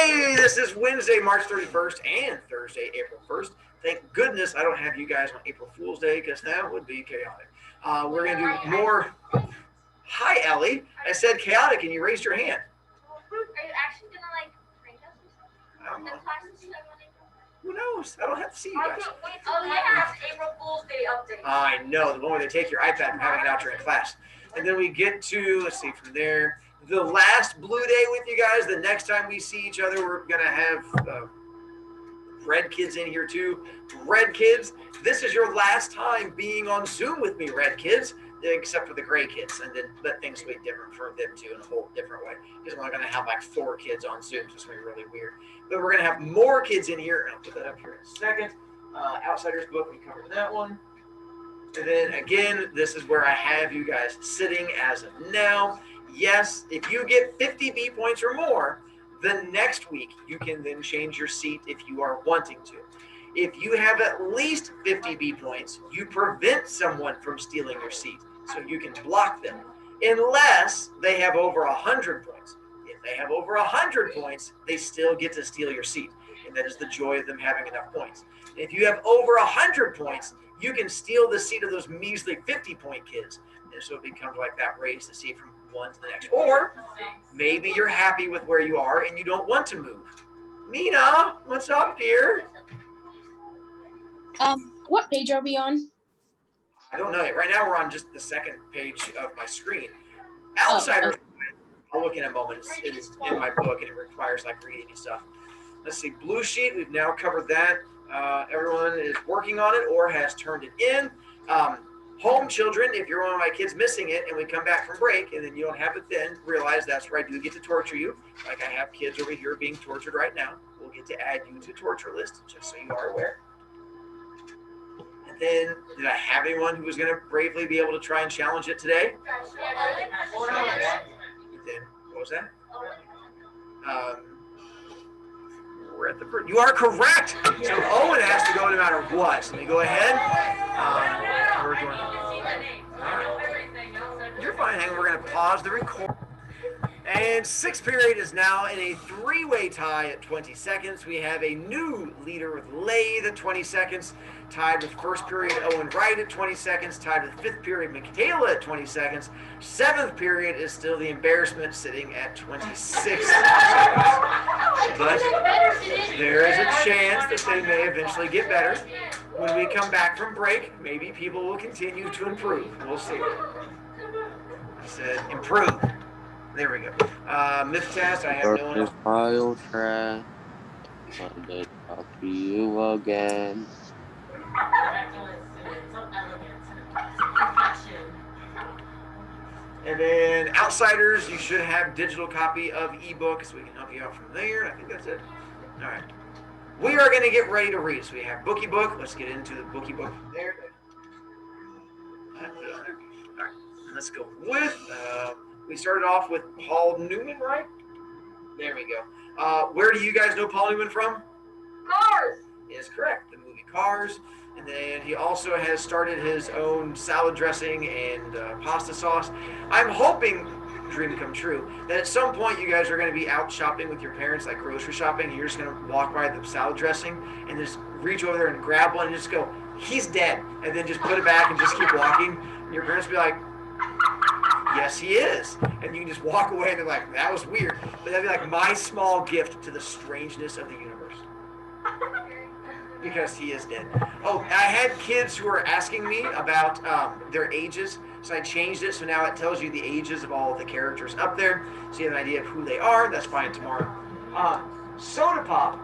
Hey, this is Wednesday, March 31st and Thursday, April 1st. Thank goodness I don't have you guys on April Fool's Day because that would be chaotic. We're going to do more. Hi, Ellie. I said chaotic and you raised your hand. Are you actually going to prank us or something? I don't know. The classes you have on April? Who knows? I don't have to see you I guys. can't wait till have April Fool's Day update. I know, the one where they take your iPad and having it out during class. And then we get to, let's see, from there, the last Blue Day with you guys. The next time we see each other, we're going to have Red Kids in here too. Red Kids, this is your last time being on Zoom with me, Red Kids, except for the Gray Kids. And then let things be different for them too in a whole different way. Because we're not going to have like 4 kids on Zoom, so it's going to be really weird. But we're going to have more kids in here, and I'll put that up here in a second. Outsiders book, we covered that one. And then again, this is where I have you guys sitting as of now. Yes, if you get 50 B points or more, the next week you can then change your seat if you are wanting to. If you have at least 50 B points, you prevent someone from stealing your seat, so you can block them, unless they have over 100 points. If they have over 100 points, they still get to steal your seat, and that is the joy of them having enough points. If you have over 100 points, you can steal the seat of those measly 50-point kids. And so it becomes like that race to see from one to the next. Or maybe you're happy with where you are and you don't want to move. Mina, what's up, dear? What page are we on? I don't know yet. Right now we're on just the second page of my screen. Outsiders, I'll look in a moment. It is in my book and it requires like reading and stuff. Let's see, blue sheet, we've now covered that. Everyone is working on it or has turned it in. Home children, if you're one of my kids missing it and we come back from break and then you don't have it then, realize that's where I do get to torture you. Like I have kids over here being tortured right now. We'll get to add you to torture list, just so you are aware. And then, did I have anyone who was going to bravely be able to try and challenge it today? Then, what was that? We're at the first. You are correct. So Owen has to go no matter what. So let me go ahead. We're going. You're fine. Hang on. We're going to pause the record. And 6th period is now in a 3-way tie at 20 seconds. We have a new leader with Lathe at 20 seconds. Tied with 1st period, Owen Wright at 20 seconds. Tied with 5th period, Michaela at 20 seconds. 7th period is still the embarrassment sitting at 26 seconds. But there is a chance that they may eventually get better. When we come back from break, maybe people will continue to improve. We'll see. I said improve. There we go. Myth test, I have no one. Pile trash. Sunday, talk to you again. And then outsiders, you should have digital copy of ebook, so we can help you out from there. I think that's it. All right. We are going to get ready to read. So we have bookie book. Let's get into the bookie book from there. All right. Let's go with. We started off with Paul Newman, right? There we go. Where do you guys know Paul Newman from? Cars! Is correct. The movie Cars. And then he also has started his own salad dressing and pasta sauce. I'm hoping, dream come true, that at some point you guys are going to be out shopping with your parents, like grocery shopping, and you're just going to walk by the salad dressing and just reach over there and grab one and just go, he's dead. And then just put it back and just keep walking. And your parents will be like, yes, he is. And you can just walk away and they're like, that was weird. But that'd be like my small gift to the strangeness of the universe. Because he is dead. Oh, I had kids who were asking me about their ages. So I changed it. So now it tells you the ages of all of the characters up there. So you have an idea of who they are. That's fine tomorrow. Soda Pop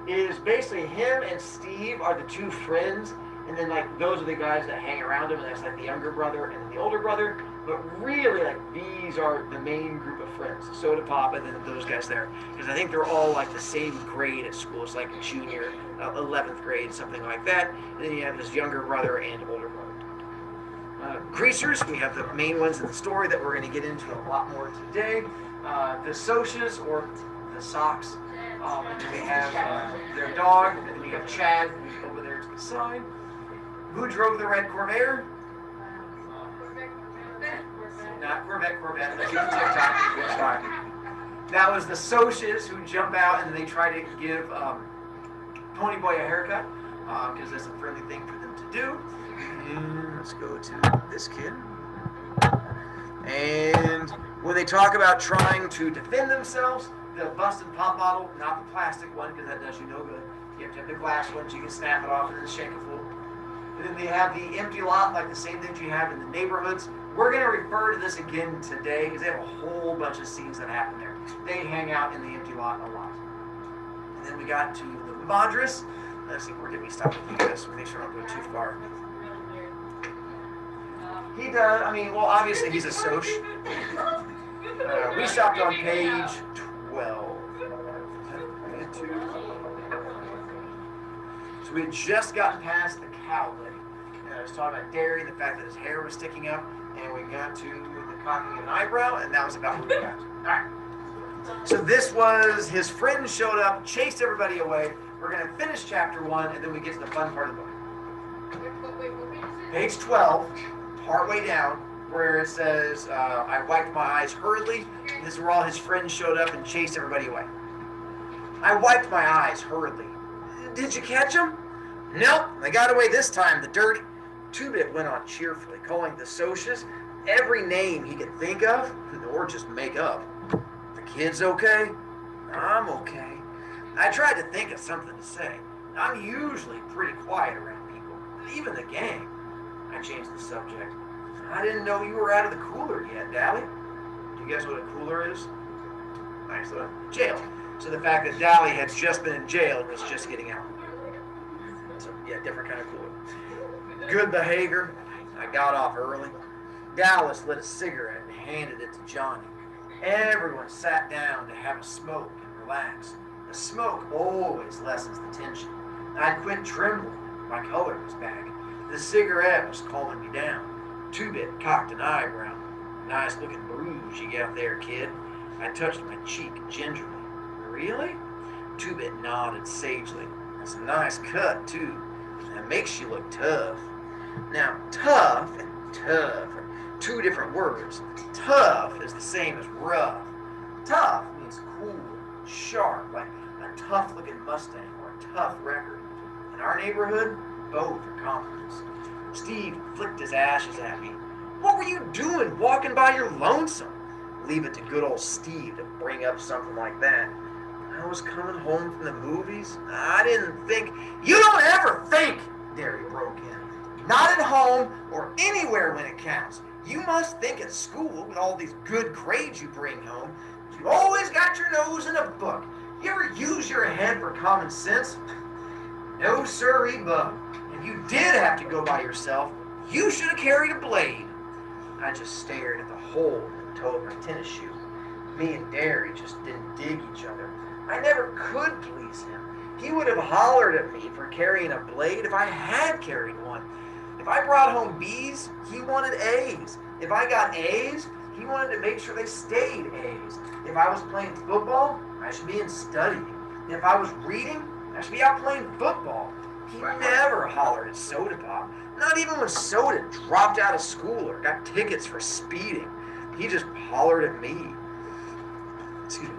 is basically him and Steve are the 2 friends. And then like those are the guys that hang around him. And that's like the younger brother and the older brother. But really, like, these are the main group of friends. Soda Pop and then those guys there. Because I think they're all, like, the same grade at school. It's like junior, 11th grade, something like that. And then you have this younger brother and older brother. Greasers, we have the main ones in the story that we're going to get into a lot more today. The Socias, or the Socks. And then we have their dog. And then we have Chad, who's over there to the side. Who drove the red Corvair? Not Corvette. Let's get the TikTok. That was the Socias who jump out and they try to give Ponyboy a haircut because that's a friendly thing for them to do. And let's go to this kid. And when they talk about trying to defend themselves, the busted pop bottle, not the plastic one because that does you no good. You have to have the glass ones, you can snap it off and then shake it full. And then they have the empty lot, like the same things you have in the neighborhoods. We're going to refer to this again today because they have a whole bunch of scenes that happen there. They hang out in the empty lot a lot. And then we got to the Madras. Let's see, we're getting me stopped with you guys. Make sure I don't go too far. He does, I mean, well, obviously he's a Soch. We stopped on page 12. So we had just gotten past the cow lick. I was talking about Derry, the fact that his hair was sticking up, and we got to the cocking of an eyebrow, and that was about what we got. Alright. So this was, his friends showed up, chased everybody away. We're going to finish chapter 1, and then we get to the fun part of the book. Page 12, partway down, where it says, I wiped my eyes hurriedly. And this is where all his friends showed up and chased everybody away. I wiped my eyes hurriedly. Did you catch them? Nope, they got away this time, the dirty. Two-Bit went on cheerfully, calling the Socias every name he could think of, or just make up. The kid's okay? I'm okay. I tried to think of something to say. I'm usually pretty quiet around people, even the gang. I changed the subject. I didn't know you were out of the cooler yet, Dally. Do you guess what a cooler is? Nice little jail. So the fact that Dally had just been in jail and was just getting out. So yeah, different kind of cooler. Good behavior. I got off early. Dallas lit a cigarette and handed it to Johnny. Everyone sat down to have a smoke and relax. The smoke always lessens the tension. I quit trembling. My color was back. The cigarette was calming me down. Two-Bit cocked an eyebrow. Nice looking bruise you got there, kid. I touched my cheek gingerly. Really? Two-Bit nodded sagely. That's a nice cut, too. That makes you look tough. Now, tough and tough are two different words. Tough is the same as rough. Tough means cool, sharp, like a tough-looking Mustang or a tough record. In our neighborhood, both are compliments. Steve flicked his ashes at me. What were you doing walking by your lonesome? Leave it to good old Steve to bring up something like that. I was coming home from the movies. I didn't think. You don't ever think, Derry broke in. Not at home or anywhere when it counts. You must think at school with all these good grades you bring home. You always got your nose in a book. You ever use your head for common sense? No sirree, bub. If you did have to go by yourself, you should have carried a blade. I just stared at the hole in the toe of my tennis shoe. Me and Derry just didn't dig each other. I never could please him. He would have hollered at me for carrying a blade if I had carried one. If I brought home B's, he wanted A's. If I got A's, he wanted to make sure they stayed A's. If I was playing football, I should be in studying. If I was reading, I should be out playing football. He never hollered at Soda Pop. Not even when Soda dropped out of school or got tickets for speeding. He just hollered at me. Excuse me.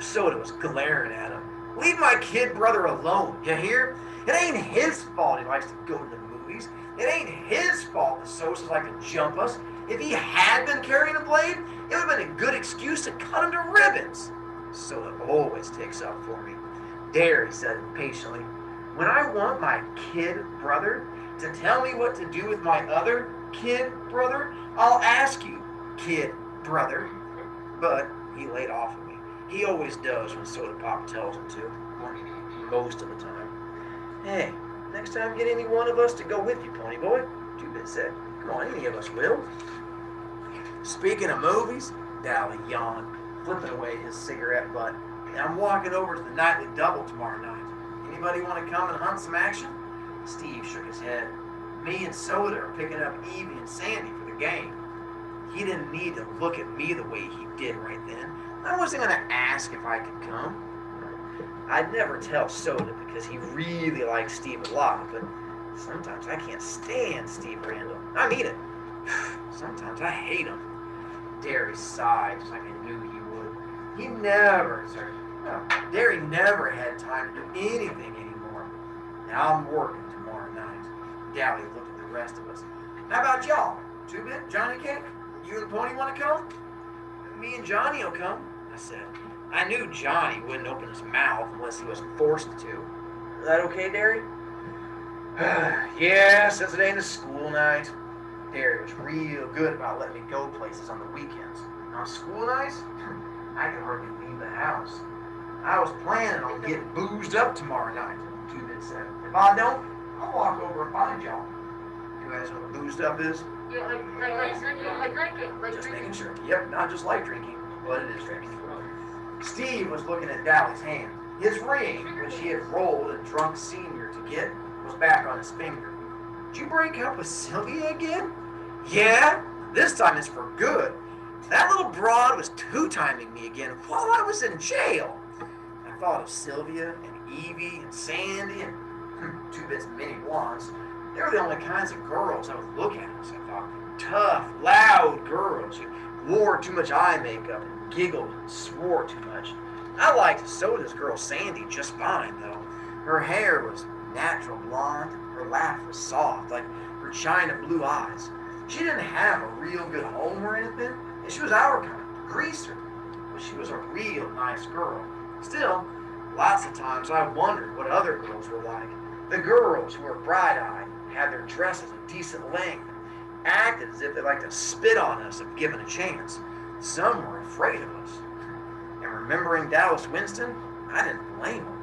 Soda was glaring at him. Leave my kid brother alone, you hear? It ain't his fault he likes to go to the movies. It ain't his fault the Socias like to jump us. If he had been carrying a blade, it would have been a good excuse to cut him to ribbons. Soda always takes up for me. Derry said impatiently, when I want my kid brother to tell me what to do with my other kid brother, I'll ask you, kid brother. But he laid off of me. He always does when Soda Pop tells him to. Most of the time. Hey, next time get any one of us to go with you, Pony Boy. Two-Bit said. Come on, any of us will. Speaking of movies, Dally yawned, flipping away his cigarette butt. I'm walking over to the nightly double tomorrow night. Anybody want to come and hunt some action? Steve shook his head. Me and Soda are picking up Evie and Sandy for the game. He didn't need to look at me the way he did right then. I wasn't going to ask if I could come. I'd never tell Soda because he really likes Steve a lot, but sometimes I can't stand Steve Randall. I mean it. Sometimes I hate him. Derry sighed just like I knew he would. Derry never had time to do anything anymore. Now I'm working tomorrow night. Dally looked at the rest of us. How about y'all? Two-Bit, Johnny Cake? You and Pony want to come? Me and Johnny will come, I said. I knew Johnny wouldn't open his mouth unless he was forced to. Is that okay, Derry? Yeah, since it ain't a school night. Derry was real good about letting me go places on the weekends. On school nights, I could hardly leave the house. I was planning on getting boozed up tomorrow night, Two-Bit said. If I don't, I'll walk over and find y'all. You guys know what boozed up is? Yeah, like drinking. Just making sure. Yep, not just like drinking, but it is drinking. Steve was looking at Dally's hand. His ring, which he had rolled a drunk senior to get, was back on his finger. Did you break up with Sylvia again? Yeah, this time it's for good. That little broad was two-timing me again while I was in jail. I thought of Sylvia and Evie and Sandy and Two-Bit's mini blondes. They were the only kinds of girls I would look at as I thought. Tough, loud girls who wore too much eye makeup and giggled and swore too much. I liked Soda's girl Sandy just fine, though. Her hair was natural blonde. Her laugh was soft, like her china blue eyes. She didn't have a real good home or anything, and she was our kind, greaser. But she was a real nice girl. Still, lots of times I wondered what other girls were like. The girls who were bright-eyed, had their dresses a decent length, acted as if they liked to spit on us if given a chance. Some were afraid of us. And remembering Dallas Winston, I didn't blame them.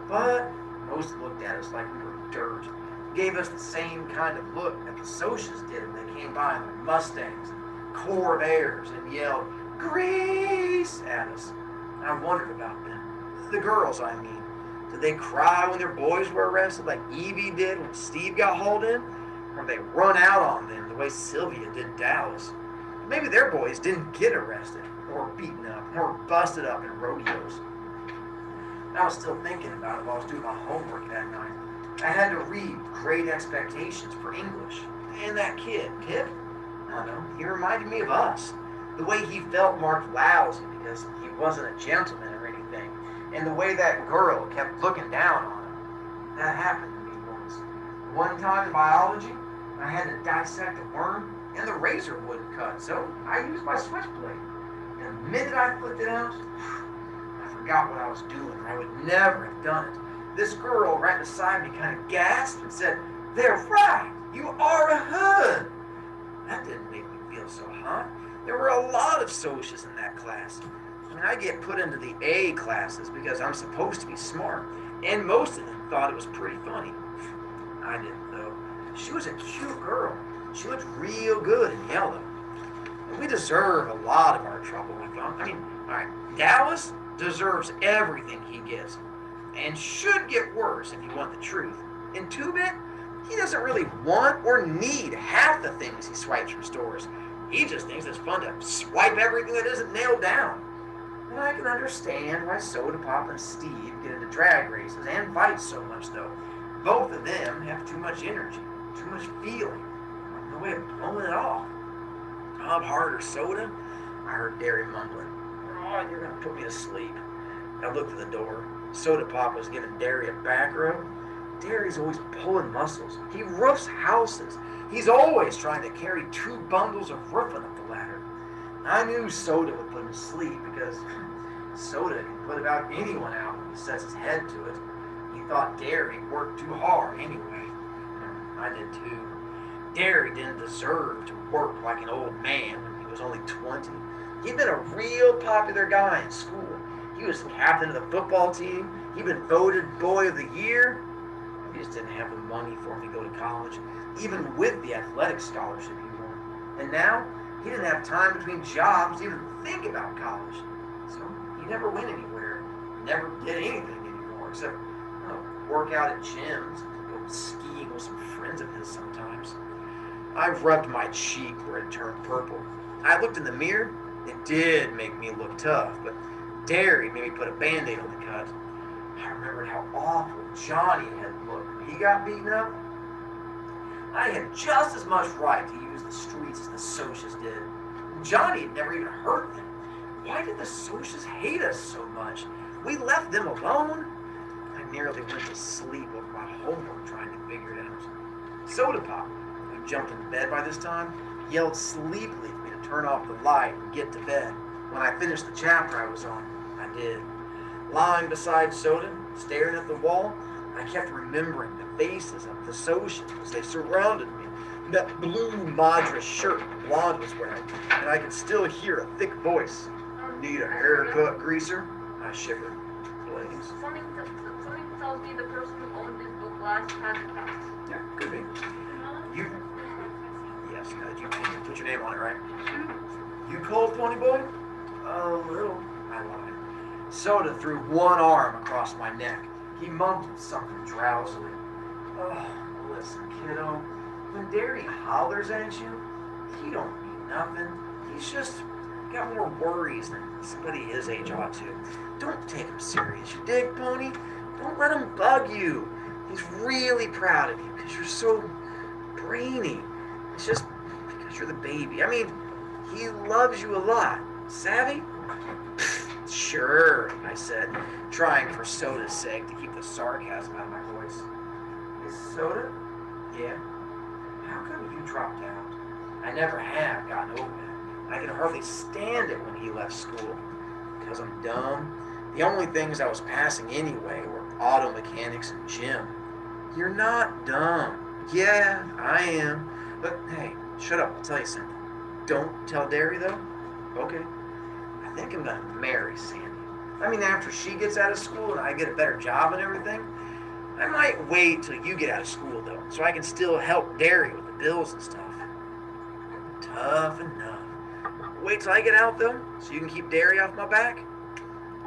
But most looked at us like we were dirt. Gave us the same kind of look that the Socias did when they came by in their Mustangs and Corvairs and yelled, "Grease!" at us. I wondered about them. The girls, I mean. Did they cry when their boys were arrested like Evie did when Steve got hauled in? Or did they run out on them the way Sylvia did Dallas? Maybe their boys didn't get arrested, or beaten up, or busted up in rodeos. I was still thinking about it while I was doing my homework that night. I had to read Great Expectations for English. And that kid, Pip, I don't know, he reminded me of us. The way he felt marked lousy because he wasn't a gentleman or anything. And the way that girl kept looking down on him. That happened to me once. One time in biology, I had to dissect a worm, and the razor wouldn't cut, so I used my switchblade. And the minute I flipped it out, I forgot what I was doing, or I would never have done it. This girl right beside me kind of gasped and said, "They're right, you are a hood." That didn't make me feel so hot. There were a lot of Socias in that class. I mean, I get put into the A classes because I'm supposed to be smart, and most of them thought it was pretty funny. I didn't, though. She was a cute girl. She looked real good in yellow. And we deserve a lot of our trouble, I thought. I mean, all right, Dallas deserves everything he gets, and should get worse if you want the truth. In Two-Bit, he doesn't really want or need half the things he swipes from stores. He just thinks it's fun to swipe everything that isn't nailed down. And I can understand why Soda Pop and Steve get into drag races and fight so much, though. Both of them have too much energy, too much feeling, no way of blowing it off. Bob Hart or Soda? I heard Derry mumbling, "Oh, you're going to put me to sleep." I looked at the door. Soda Pop was giving Derry a back rub. Derry's always pulling muscles. He roofs houses. He's always trying to carry 2 bundles of roofing up the ladder. I knew Soda would put him to sleep because Soda can put about anyone out when he sets his head to it. He thought Derry worked too hard anyway. I did too. Derry didn't deserve to work like an old man when he was only 20. He'd been a real popular guy in school. He was captain of the football team. He'd been voted Boy of the Year. He just didn't have the money for him to go to college, even with the athletic scholarship he won. And now, he didn't have time between jobs to even think about college. So he never went anywhere, never did anything anymore, except work out at gyms, go skiing with some friends of his sometimes. I rubbed my cheek where it turned purple. I looked in the mirror. It did make me look tough, but Derry made me put a Band-Aid on the cut. I remembered how awful Johnny had looked when he got beaten up. I had just as much right to use the streets as the Socias did. Johnny had never even hurt them. Why did the Socias hate us so much? We left them alone. I nearly went to sleep over my homework trying to figure it out. Soda Pop, who jumped in bed by this time, yelled sleepily for me to turn off the light and get to bed. When I finished the chapter I was on, I did. Lying beside Soda, staring at the wall, I kept remembering the faces of the Socians as they surrounded me. That blue Madras shirt the blonde was wearing, and I could still hear a thick voice. Need a haircut, greaser? I shivered. Blaze. Something tells me the person who owned this book last had a cat. Yeah, could be. You. Yes, you put your name on it, right? You cold, Pony Boy? A little. I lied. Soda threw one arm across my neck. He mumbled something drowsily. Oh, listen, kiddo. When Derry hollers at you, he don't mean nothing. He's just got more worries than somebody his age ought to. Don't take him serious, you dig, Pony? Don't let him bug you. He's really proud of you because you're so brainy. It's just because you're the baby. I mean, he loves you a lot. Savvy? Sure, I said, trying for Soda's sake to keep the sarcasm out of my voice. Is Soda? Yeah. How come you dropped out? I never have gotten over that. I could hardly stand it when he left school. Because I'm dumb. The only things I was passing anyway were auto mechanics and gym. You're not dumb. Yeah, I am. But hey, shut up, I'll tell you something. Don't tell Derry though? Okay. I think I'm gonna marry Sandy. I mean, after she gets out of school and I get a better job and everything, I might wait till you get out of school though, so I can still help Derry with the bills and stuff. Tough enough. Wait till I get out though, so you can keep Derry off my back?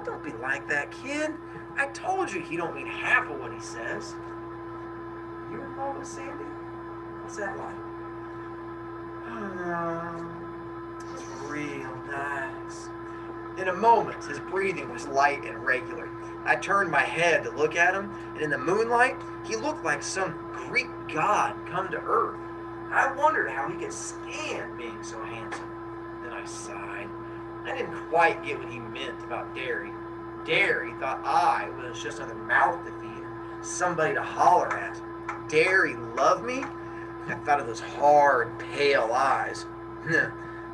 Don't be like that, kid. I told you he don't mean half of what he says. You in love with Sandy? What's that like? It's real nice. In a moment, his breathing was light and regular. I turned my head to look at him, and in the moonlight, he looked like some Greek god come to earth. I wondered how he could stand being so handsome. Then I sighed. I didn't quite get what he meant about Derry. Derry thought I was just another mouth to feed, somebody to holler at. Derry loved me? I thought of those hard, pale eyes.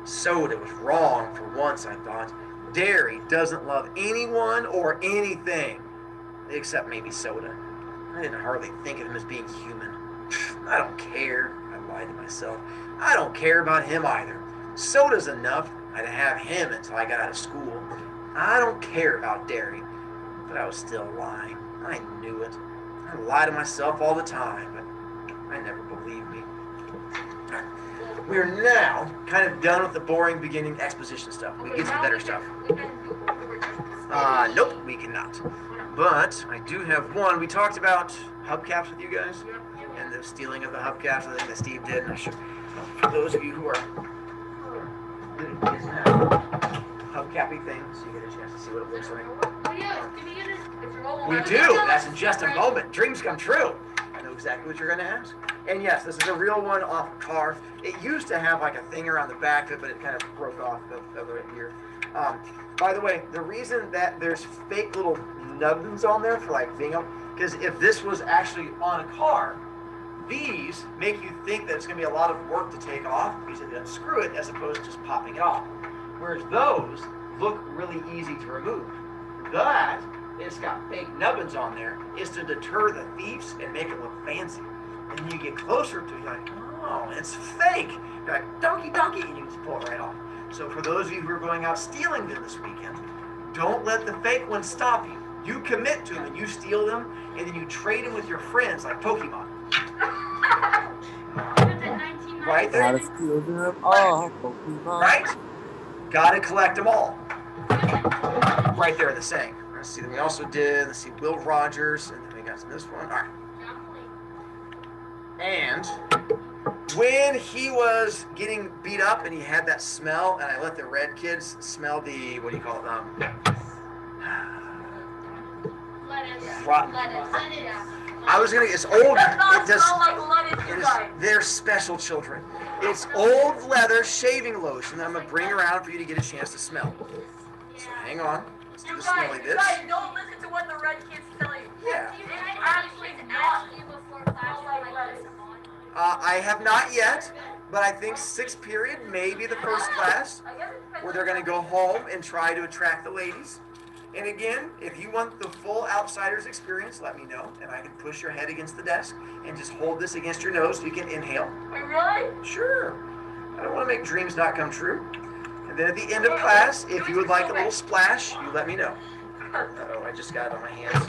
Soda was wrong for once, I thought. Derry doesn't love anyone or anything, except maybe Soda. I didn't hardly think of him as being human. I don't care, I lied to myself. I don't care about him either. Soda's enough. I'd have him until I got out of school. I don't care about Derry. But I was still lying. I knew it. I lie to myself all the time, but I never believed me. We are now kind of done with the boring beginning exposition stuff. We get to the better stuff. Nope, we cannot. But I do have one. We talked about hubcaps with you guys and the stealing of the hubcaps. I think that Steve did. And I should, for those of you who are hubcappy things, you get a chance to see what it looks like. We do. That's in just a moment. Dreams come true. I know exactly what you're going to ask. And yes, this is a real one off a car. It used to have like a thing around the back of it, but it kind of broke off over here. By the way, the reason that there's fake little nubbins on there for like bingo, because if this was actually on a car, these make you think that it's going to be a lot of work to take off because you unscrew it as opposed to just popping it off. Whereas those look really easy to remove. That, it's got fake nubbins on there, is to deter the thieves and make it look fancy. And you get closer to it, you're like, oh, it's fake. You're like, donkey, and you just pull it right off. So for those of you who are going out stealing them this weekend, don't let the fake ones stop you. You commit to them and you steal them, and then you trade them with your friends like Pokemon. Right there? Gotta steal them all, Pokemon. Right? Gotta collect them all. Right there, the saying. Let's see, then we also did, let's see, Will Rogers, and then we got this one. All right. And when he was getting beat up and he had that smell, and I let the red kids smell the, what do you call it? Rotten. I was gonna. It's old. It does. It is. They're special children. It's old leather shaving lotion that I'm gonna bring around for you to get a chance to smell. So hang on. Let's do You the smelly guys, bits. don't listen to what the red kids tell you. Yeah. And I actually asked you before class for like this on. I have not yet, but I think sixth period may be the first class where they're going to go home and try to attract the ladies. And again, if you want the full outsider's experience, let me know, and I can push your head against the desk and just hold this against your nose so you can inhale. Wait, really? Sure. I don't want to make dreams not come true. And then at the end of class, if you would like a little splash, you let me know. Uh-oh, I just got it on my hands.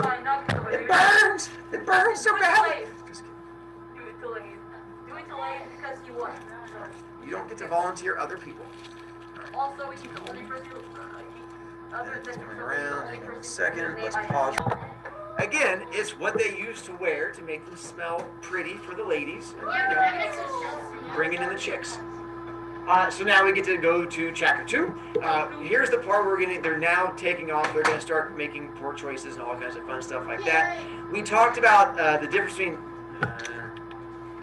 It burns! It burns so badly! Just kidding. Do it delayed. Do it delayed because you won. You don't get to volunteer other people. Also, we keep the only person who other It's than coming around. Hang on a second. Let's pause. Again, it's what they used to wear to make them smell pretty for the ladies. And, bringing in the chicks. So now we get to go to chapter 2. Here's the part where they're now taking off. They're going to start making poor choices and all kinds of fun stuff like that. We talked about the difference between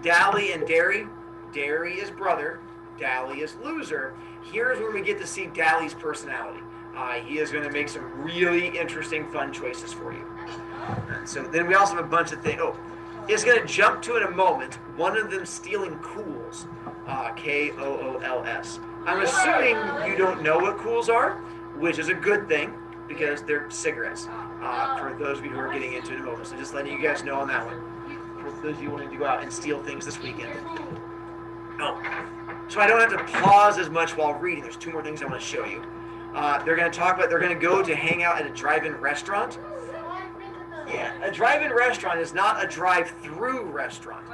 Dally and Derry. Derry is brother. Dally is loser. Here's where we get to see Dally's personality. He is going to make some really interesting, fun choices for you. So then we also have a bunch of things. Oh, it's going to jump to in a moment. One of them stealing Kools. Kools. I'm assuming you don't know what Kools are, which is a good thing because they're cigarettes. For those of you who are getting into it in a moment. So just letting you guys know on that one. For those of you wanting to go out and steal things this weekend. Oh, so I don't have to pause as much while reading. There's 2 more things I want to show you. They're going to talk about, they're going to go to hang out at a drive-in restaurant. Yeah, a drive-in restaurant is not a drive-through restaurant.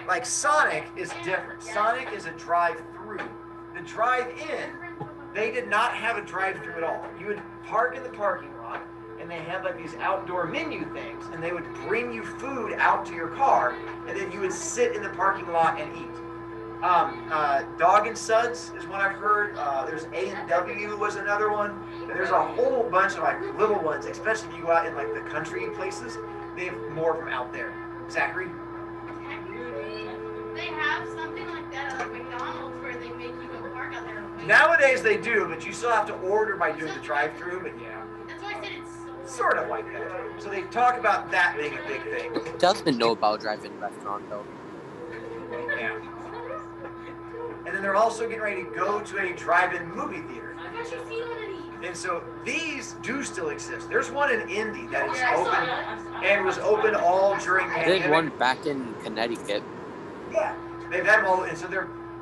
Like Sonic is different. Sonic is a drive-through. The drive-in, they did not have a drive-through at all. You would park in the parking lot, and they had like these outdoor menu things, and they would bring you food out to your car, and then you would sit in the parking lot and eat. Dog and Suds is one I've heard. There's A&W was another one. There's a whole bunch of like little ones, especially if you go out in like the country places. They have more of them out there. Zachary? They have something like that at McDonald's where they make you go park out there. Nowadays they do, but you still have to order by doing the drive-through. But yeah, That's why I said it's so sort of like that. So they talk about that being a big thing. Doesn't know about drive-in restaurant though. Yeah. And then they're also getting ready to go to a drive-in movie theater. I've actually seen one of these. And so these do still exist. There's one in Indy that is open and was open all during pandemic. There's one back in Connecticut. Yeah, they've had them all, and so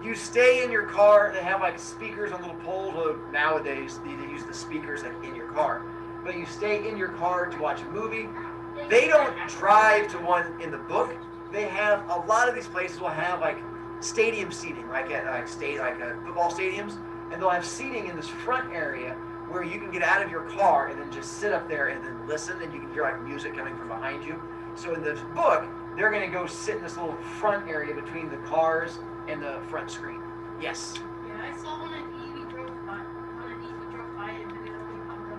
you stay in your car. They have like speakers on little poles. Although nowadays they use the speakers like in your car, but you stay in your car to watch a movie. They don't drive to one in the book. They have a lot of these places will have like stadium seating, like at football stadiums, and they'll have seating in this front area where you can get out of your car and then just sit up there and then listen, and you can hear like music coming from behind you. So in this book, they're going to go sit in this little front area between the cars and the front screen. Yes. Yeah, I saw one at Evie drove by. And it only popped up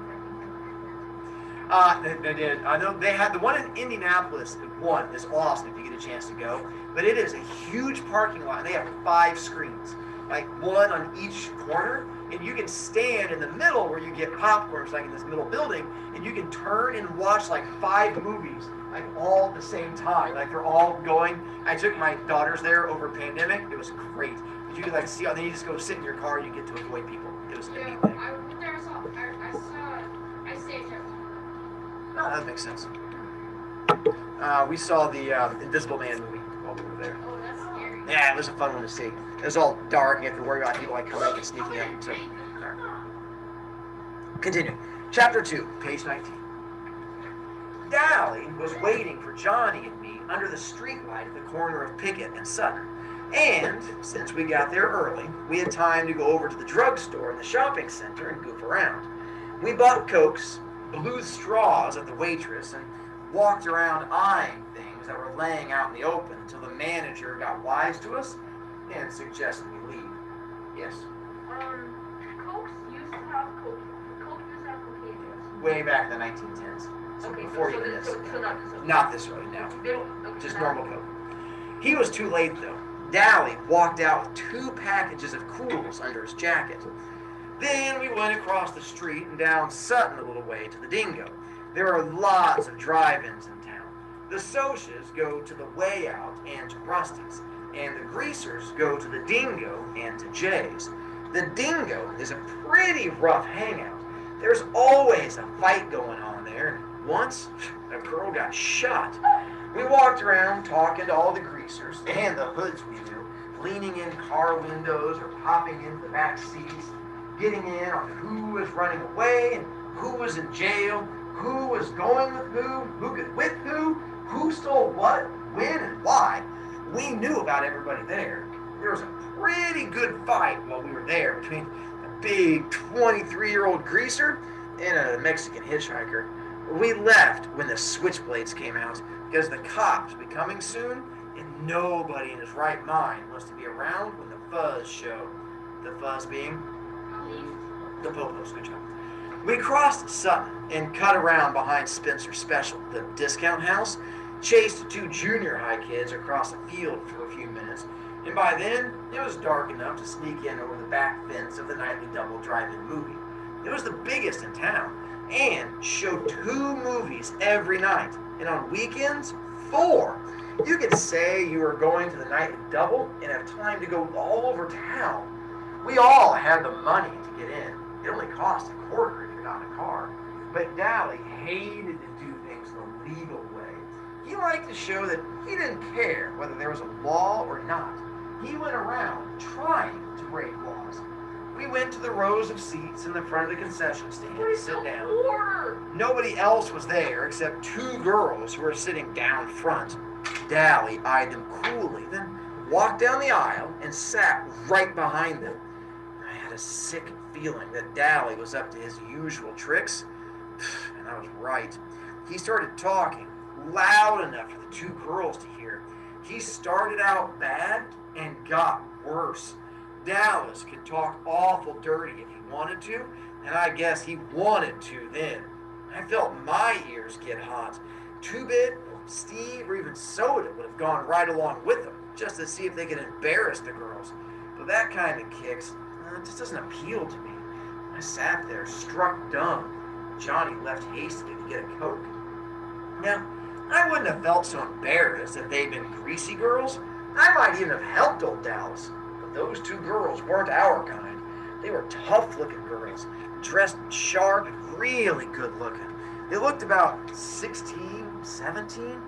right. They did. I know they had the one in Indianapolis. One is awesome if you get a chance to go, but it is a huge parking lot, and they have 5 screens, like one on each corner, and you can stand in the middle where you get popcorn, it's like in this middle building, and you can turn and watch like 5 movies, like all at the same time, like they're all going. I took my daughters there over pandemic. It was great. You could like see, and then you just go sit in your car, and you get to avoid people. It was a neat thing. I went there. I stayed there. No, that makes sense. We saw the Invisible Man movie while we were there. Oh, that's scary. Yeah, it was a fun one to see. It was all dark, and you have to worry about people like coming up and sneaking up. So, all right. Continue. Chapter 2, page 19. Dally was waiting for Johnny and me under the streetlight at the corner of Pickett and Sutter. And, since we got there early, we had time to go over to the drugstore in the shopping center and goof around. We bought Cokes, blew straws at the waitress, and walked around eyeing things that were laying out in the open until the manager got wise to us and suggested we leave. Yes? Cokes used to have coke. Coke used to have cocaine. Way back in the 1910s. So Okay, before so even this, this. so not this. Not this way, no. They don't, okay, Just not- normal Coke. He was too late, though. Dally walked out with 2 packages of Kools under his jacket. Then we went across the street and down Sutton a little way to the Dingo. There are lots of drive-ins in town. The Socias go to the Way Out and to Rusty's, and the Greasers go to the Dingo and to Jay's. The Dingo is a pretty rough hangout. There's always a fight going on there. Once, a girl got shot. We walked around talking to all the Greasers and the hoods we knew, leaning in car windows or popping into the back seats, getting in on who was running away and who was in jail, who was going with who got with who stole what, when, and why. We knew about everybody there. There was a pretty good fight while we were there between a big 23-year-old greaser and a Mexican hitchhiker. We left when the switchblades came out because the cops will be coming soon, and nobody in his right mind wants to be around when the fuzz show. The fuzz being the Popos. Good job. We crossed Sutton and cut around behind Spencer Special, the discount house, chased two junior high kids across a field for a few minutes, and by then it was dark enough to sneak in over the back fence of the nightly double drive-in movie. It was the biggest in town and showed 2 movies every night, and on weekends, 4. You could say you were going to the nightly double and have time to go all over town. We all had the money to get in. It only cost $0.25 if you got in a car. But Dally hated to do things the legal way. He liked to show that he didn't care whether there was a law or not. He went around trying to break laws. We went to the rows of seats in the front of the concession stand to sit down. Nobody else was there except 2 girls who were sitting down front. Dally eyed them coolly, then walked down the aisle and sat right behind them. I had a sick feeling that Dally was up to his usual tricks, and I was right. He started talking loud enough for the 2 girls to hear. He started out bad and got worse. Dallas could talk awful dirty if he wanted to, and I guess he wanted to then. I felt my ears get hot. 2-Bit, or Steve, or even Soda would have gone right along with them, just to see if they could embarrass the girls. But that kind of kicks, just doesn't appeal to me. I sat there, struck dumb. Johnny left hastily to get a Coke. Now, I wouldn't have felt so embarrassed if they'd been greasy girls. I might even have helped old Dallas. But those 2 girls weren't our kind. They were tough-looking girls, dressed sharp and really good-looking. They looked about 16, 17.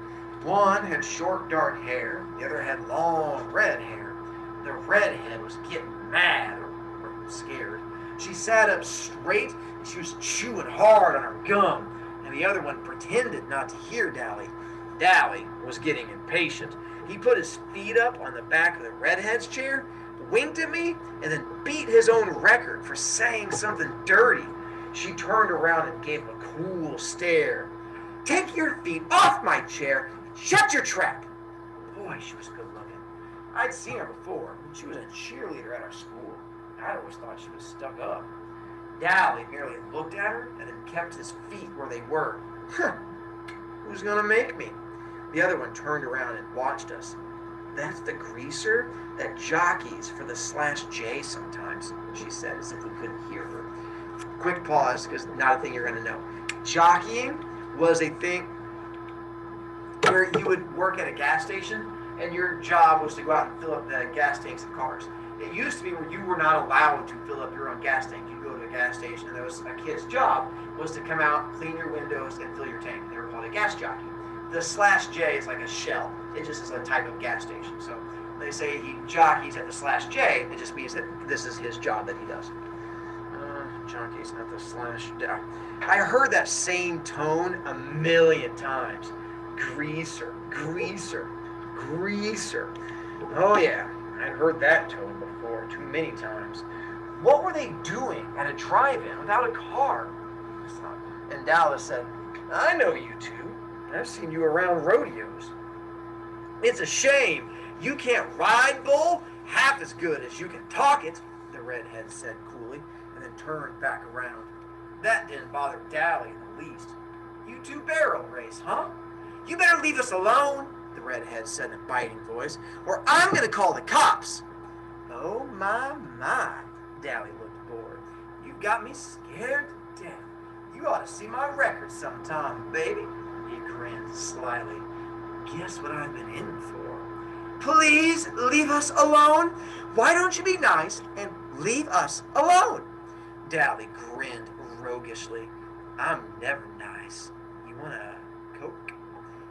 One had short dark hair, the other had long red hair. The redhead was getting mad or scared. She sat up straight and she was chewing hard on her gum, and the other one pretended not to hear Dally. Dally was getting impatient. He put his feet up on the back of the redhead's chair, winked at me, and then beat his own record for saying something dirty. She turned around and gave him a cool stare. "Take your feet off my chair! Shut your trap!" Boy, she was good looking. I'd seen her before. She was a cheerleader at our school. I'd always thought she was stuck up. Dally merely looked at her and then kept his feet where they were. Who's gonna make me? The other one turned around and watched us. "That's the greaser that jockeys for the /J sometimes," she said, as if we couldn't hear her. Quick pause, because not a thing you're going to know. Jockeying was a thing where you would work at a gas station, and your job was to go out and fill up the gas tanks of cars. It used to be where you were not allowed to fill up your own gas tank. You'd go to a gas station, and there was a kid's job was to come out, clean your windows, and fill your tank. They were called a gas jockey. The /J is like a shell. It just is a type of gas station. So when they say he jockeys at the /J, it just means that this is his job that he does. Jockeys at the /J. I heard that same tone a million times. Greaser, greaser, greaser. Oh yeah, I'd heard that tone before too many times. What were they doing at a drive-in without a car? And Dallas said, "I know you two. I've seen you around rodeos. It's a shame you can't ride bull half as good as you can talk it," the redhead said coolly, and then turned back around. That didn't bother Dally in the least. "You two barrel race, huh? You better leave us alone," the redhead said in a biting voice, "or I'm going to call the cops." Oh my, Dally looked bored. got me scared to death. You ought to see my record sometime, baby. He grinned slyly. Guess what I've been in for? Please leave us alone. Why don't you be nice and leave us alone? Dally grinned roguishly. I'm never nice. You want a Coke?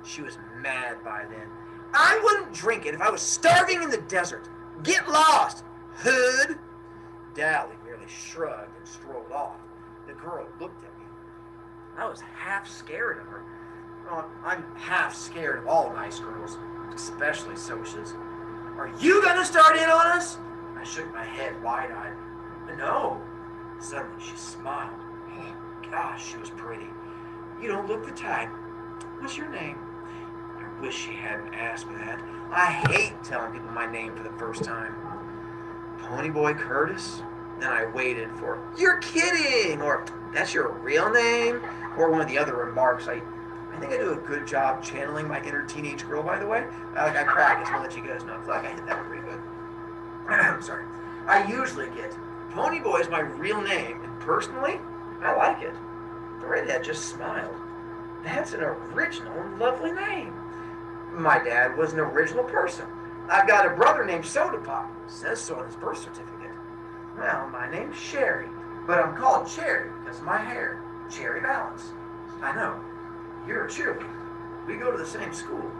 She was mad by then. I wouldn't drink it if I was starving in the desert. Get lost, hood. Dally merely shrugged and strolled off. The girl looked at me. I was half scared of her. Well, I'm half scared of all nice girls, especially Sochas. Are you gonna start in on us? I shook my head wide-eyed. No. Suddenly she smiled. Oh, gosh, she was pretty. You don't look the type. What's your name? I wish she hadn't asked me that. I hate telling people my name for the first time. Ponyboy Curtis? Then I waited for, you're kidding, or that's your real name, or one of the other remarks. I think I do a good job channeling my inner teenage girl, by the way. I practice, I'll let you guys know. I feel like I hit that pretty good. I'm sorry. I usually get, Ponyboy is my real name, and personally, I like it. The redhead just smiled. That's an original and lovely name. My dad was an original person. I've got a brother named Soda Pop. Says so on his birth certificate. Well, my name's Sherry, but I'm called Cherry because of my hair. Cherry Balance. I know. You're a cheerleader. We go to the same school.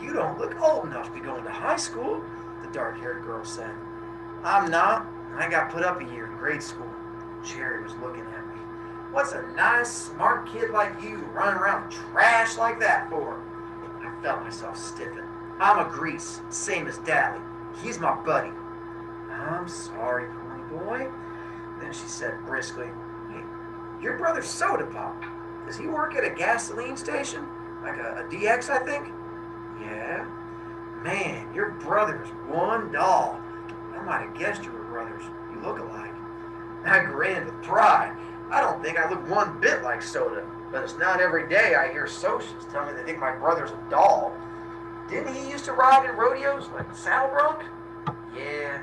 You don't look old enough to be going to high school, the dark-haired girl said. I'm not. I got put up a year in grade school. Cherry was looking at me. What's a nice, smart kid like you running around trash like that for? I felt myself stiffen. I'm a Grease, same as Dally. He's my buddy. I'm sorry, Ponyboy. Then she said briskly, hey, your brother's Soda Pop. Does he work at a gasoline station? Like a DX, I think? Yeah. Man, your brother's one doll. I might have guessed you were brothers. You look alike. I grinned with pride. I don't think I look one bit like Soda, but it's not every day I hear Socials tell me they think my brother's a doll. Didn't he used to ride in rodeos like Saddle Bronc? Yeah.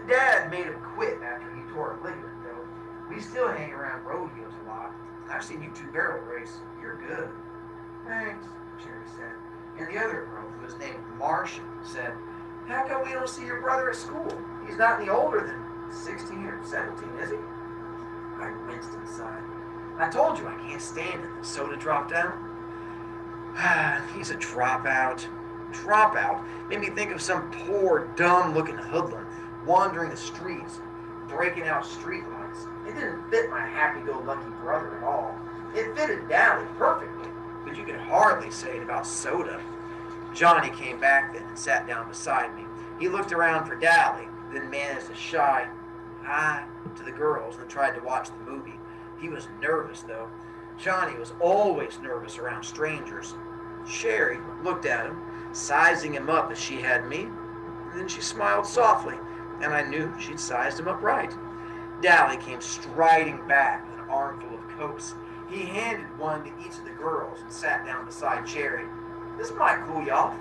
Dad made him quit after he tore a ligament, though. We still hang around rodeos a lot. I've seen you two barrel race. You're good. Thanks, Cherry said. And the other girl, who was named Marcia, said, how come we don't see your brother at school? He's not any older than 16 or 17, is he? I winced inside. I told you I can't stand it. The Soda dropped out. He's a dropout. Dropout made me think of some poor, dumb-looking hoodlum wandering the streets, breaking out streetlights. It didn't fit my happy-go-lucky brother at all. It fitted Dally perfectly, but you could hardly say it about Soda. Johnny came back then and sat down beside me. He looked around for Dally, then managed to shy hi to the girls and tried to watch the movie. He was nervous, though. Johnny was always nervous around strangers. Sherry looked at him, sizing him up as she had me, and then she smiled softly, and I knew she'd sized him up right. Dally came striding back with an armful of Cokes. He handed one to each of the girls and sat down beside Cherry. This might cool you off.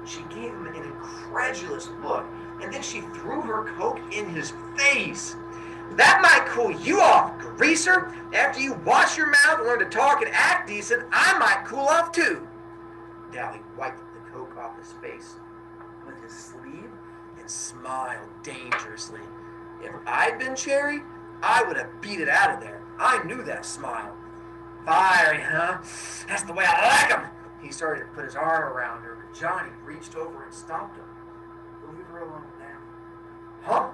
She gave him an incredulous look, and then she threw her Coke in his face. That might cool you off, greaser. After you wash your mouth and learn to talk and act decent, I might cool off too. Dally wiped the Coke off his face with his sleeve and smiled dangerously. If I'd been Cherry, I would have beat it out of there. I knew that smile. Fiery, huh? That's the way I like 'em. He started to put his arm around her, but Johnny reached over and stopped him. Leave her alone now. Huh?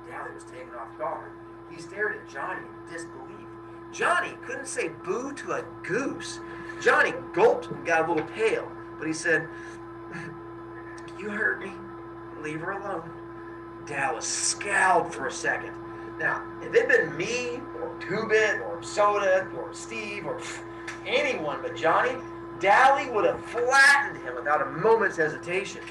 Dally was taken off guard. He stared at Johnny in disbelief. Johnny couldn't say boo to a goose. Johnny gulped and got a little pale, but he said, you hurt me. Leave her alone. Dallas scowled for a second. Now, if it had been me, or Two-Bit, or Soda, or Steve, or anyone but Johnny, Dally would have flattened him without a moment's hesitation.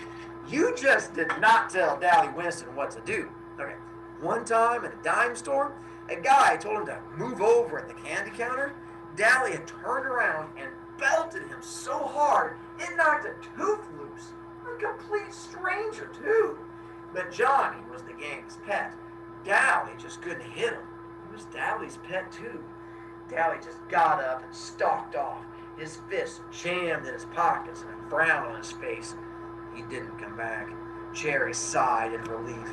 You just did not tell Dally Winston what to do. Okay, one time in a dime store, a guy told him to move over at the candy counter. Dally had turned around and belted him so hard, it knocked a tooth loose. A complete stranger, too. But Johnny was the gang's pet. Dally just couldn't hit him. He was Dowley's pet too. Dowley just got up and stalked off, his fists jammed in his pockets and a frown on his face. He didn't come back. Cherry sighed in relief.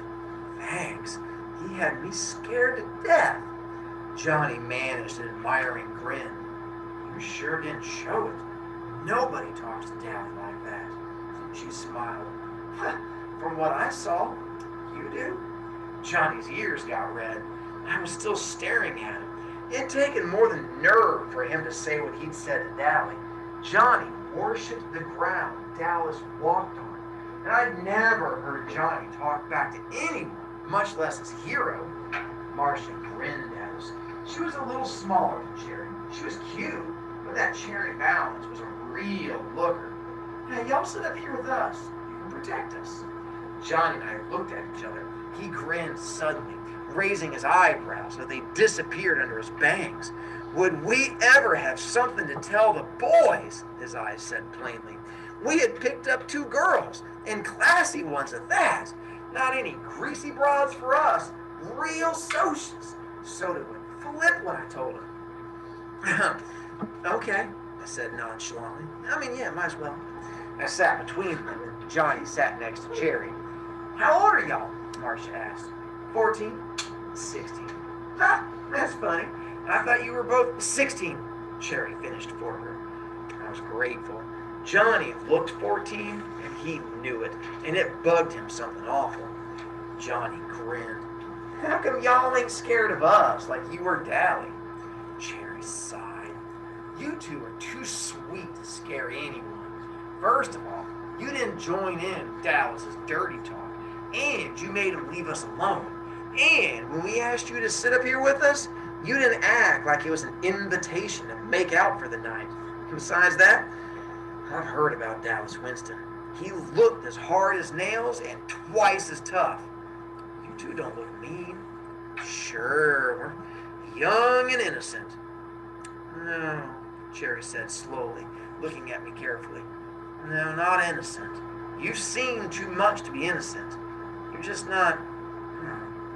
Thanks. He had me scared to death. Johnny managed an admiring grin. You sure didn't show it. Nobody talks to Dowley like that. She smiled. From what I saw, you do. Johnny's ears got red. I was still staring at him. It had taken more than nerve for him to say what he'd said to Dowley. Johnny worshipped the ground Dallas walked on. And I'd never heard Johnny talk back to anyone, much less his hero. Marcia grinned at us. She was a little smaller than Cherry. She was cute, but that Cherry Balance was a real looker. Hey, y'all sit up here with us. You can protect us. Johnny and I looked at each other. He grinned suddenly, raising his eyebrows so they disappeared under his bangs. Would we ever have something to tell the boys? His eyes said plainly. We had picked up 2 girls, and classy ones at that. Not any greasy broads for us. Real socials. Soda would flip when I told him. Okay, I said nonchalantly. I mean, yeah, might as well. I sat between them, and Johnny sat next to Cherry. How old are y'all? Marcia asked. 14? 16. Ha, that's funny. I thought you were both 16. Cherry finished for her. I was grateful. Johnny looked 14, and he knew it, and it bugged him something awful. Johnny grinned. How come y'all ain't scared of us like you were Dally? Cherry sighed. You two are too sweet to scare anyone. First of all, you didn't join in Dallas's dirty talk, and you made him leave us alone. And when we asked you to sit up here with us, you didn't act like it was an invitation to make out for the night. Besides that, I've heard about Dallas Winston. He looked as hard as nails and twice as tough. You two don't look mean. Sure, we're young and innocent. No, Cherry said slowly, looking at me carefully. No, not innocent. You've seen too much to be innocent. You're just not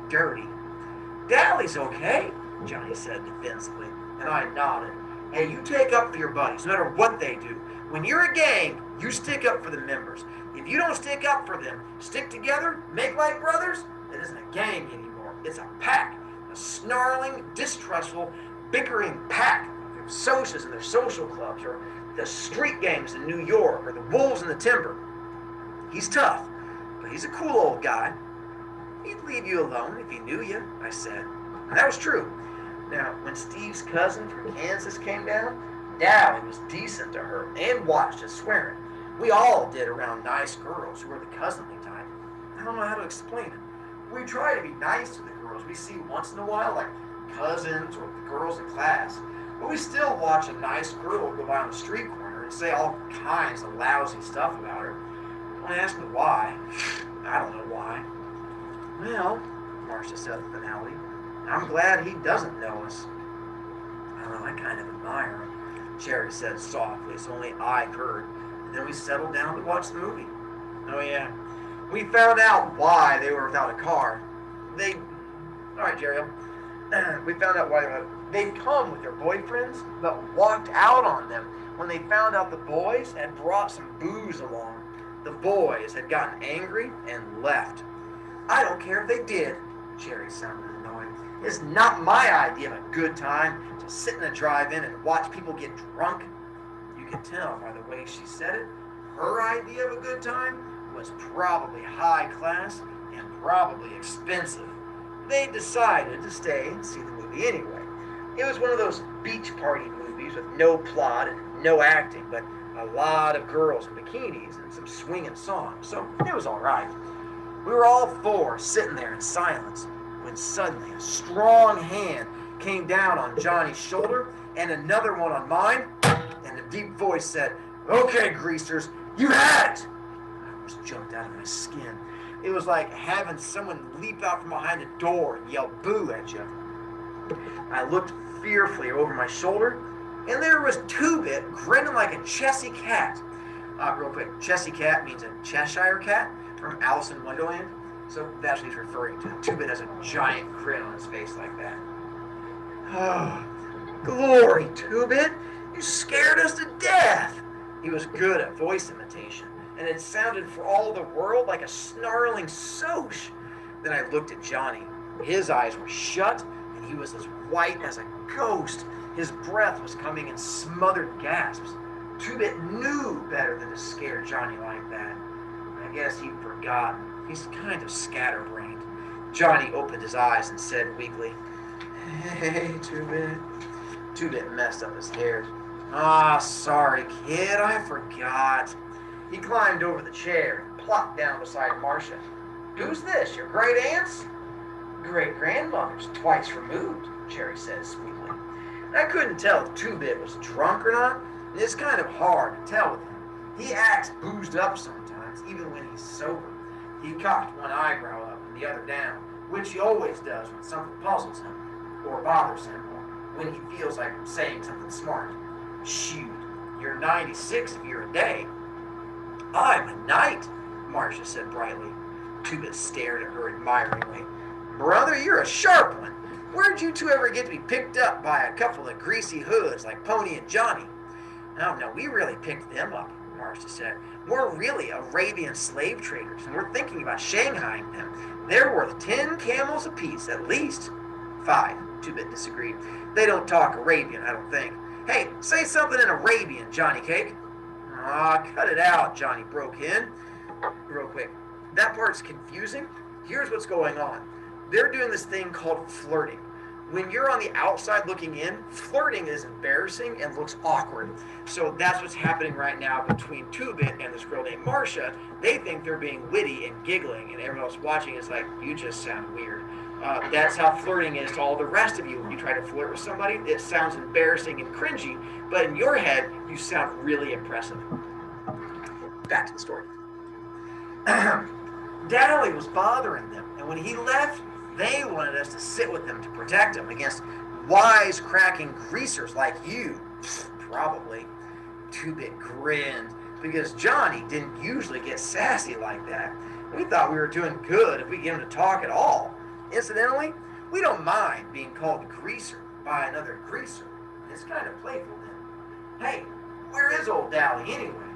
dirty. Dally's okay, Johnny said defensively, and I nodded. Hey, you take up for your buddies, no matter what they do. When you're a gang, you stick up for the members. If you don't stick up for them, stick together, make like brothers, it isn't a gang anymore. It's a pack. A snarling, distrustful, bickering pack of socias in their social clubs, or the street gangs in New York, or the wolves in the timber. He's tough, but he's a cool old guy. He'd leave you alone if he knew you, I said. And that was true. Now, when Steve's cousin from Kansas came down, Dally was decent to her and watched us swearing. We all did around nice girls who were the cousinly type. I don't know how to explain it. We try to be nice to the girls we see once in a while, like cousins or the girls in class. But we still watch a nice girl go by on the street corner and say all kinds of lousy stuff about her. Don't ask me why. I don't know why. Well, Marcia said with finality, I'm glad he doesn't know us. I don't know, I kind of admire him, Cherry said softly, so only I heard. And then we settled down to watch the movie. Oh yeah, we found out why they were without a car. All right, Jerry, we found out why they'd come with their boyfriends, but walked out on them when they found out the boys had brought some booze along. The boys had gotten angry and left. I don't care if they did, Cherry sounded annoyed. It's not my idea of a good time to sit in a drive-in and watch people get drunk. You could tell by the way she said it, her idea of a good time was probably high class and probably expensive. They decided to stay and see the movie anyway. It was one of those beach party movies with no plot and no acting, but a lot of girls in bikinis and some swinging songs, so it was all right. We were all 4 sitting there in silence when suddenly a strong hand came down on Johnny's shoulder and another one on mine, and a deep voice said, "Okay, greasers, you had it!" I almost jumped out of my skin. It was like having someone leap out from behind a door and yell boo at you. I looked fearfully over my shoulder, and there was Two-Bit grinning like a Chessie cat. Real quick, Chessie cat means a Cheshire cat from Alice in Wonderland. So that's what he's referring to. Two-Bit has a giant grin on his face like that. Oh, glory, Two-Bit. You scared us to death. He was good at voice imitation, and it sounded for all the world like a snarling Soch. Then I looked at Johnny. His eyes were shut, and he was as white as a ghost. His breath was coming in smothered gasps. Two-Bit knew better than to scare Johnny like that. I guess he'd forgotten. He's kind of scatterbrained. Johnny opened his eyes and said weakly, "Hey, Two-Bit." Two-Bit messed up his hair. "Ah, sorry, kid, I forgot." He climbed over the chair and plopped down beside Marcia. "Who's this, your great-aunts?" "Great-grandmothers, twice removed," Cherry said sweetly. I couldn't tell if Two-Bit was drunk or not, and it's kind of hard to tell with him. He acts boozed up sometimes, even when he's sober. He cocked one eyebrow up and the other down, which he always does when something puzzles him, or bothers him, or when he feels like saying something smart. "Shoot, you're 96 if you're a day." "I'm a knight," Marcia said brightly. Two-Bit stared at her admiringly. "Brother, you're a sharp one. Where'd you two ever get to be picked up by a couple of greasy hoods like Pony and Johnny?" "Oh, no, we really picked them up," Marcia said. "We're really Arabian slave traders, and we're thinking about shanghaiing them. They're worth 10 camels apiece, at least." "5," Two-Bit disagreed. "They don't talk Arabian, I don't think. Hey, say something in Arabian, Johnny Cake." "Aw, cut it out," Johnny broke in. "Real quick, that part's confusing. Here's what's going on. They're doing this thing called flirting. When you're on the outside looking in, flirting is embarrassing and looks awkward. So that's what's happening right now between Two-Bit and this girl named Marcia. They think they're being witty and giggling, and everyone else watching is like, you just sound weird. That's how flirting is to all the rest of you. When you try to flirt with somebody, it sounds embarrassing and cringy, but in your head, you sound really impressive." Back to the story. Dally was bothering them, and when he left, they wanted us to sit with him to protect him against wise-cracking greasers like you. Probably. Two-Bit grinned, because Johnny didn't usually get sassy like that. We thought we were doing good if we get him to talk at all. Incidentally, we don't mind being called greaser by another greaser. It's kind of playful then. Hey, where is old Dally anyway?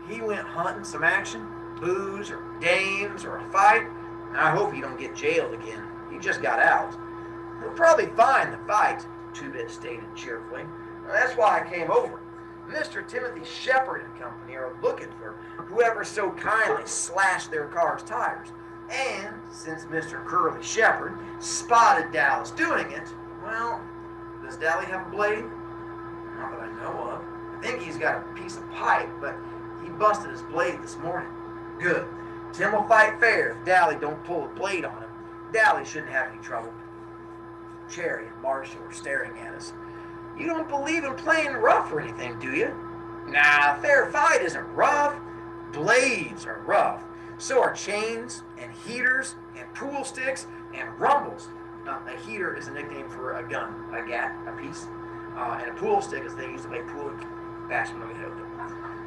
He went hunting some action, booze or dames or a fight. I hope you don't get jailed again. You just got out. He'll probably find the fight, Two-Bit stated cheerfully. That's why I came over. Mr. Timothy Shepard and Company are looking for whoever so kindly slashed their car's tires. And since Mr. Curly Shepard spotted Dallas doing it, well, does Dally have a blade? Not that I know of. I think he's got a piece of pipe, but he busted his blade this morning. Good. Tim will fight fair if Dally don't pull a blade on him. Dally shouldn't have any trouble. Cherry and Marcia were staring at us. You don't believe in playing rough or anything, do you? Nah, fair fight isn't rough. Blades are rough. So are chains and heaters and pool sticks and rumbles. A heater is a nickname for a gun, a gat, a piece. And a pool stick is they used to play pool basketball.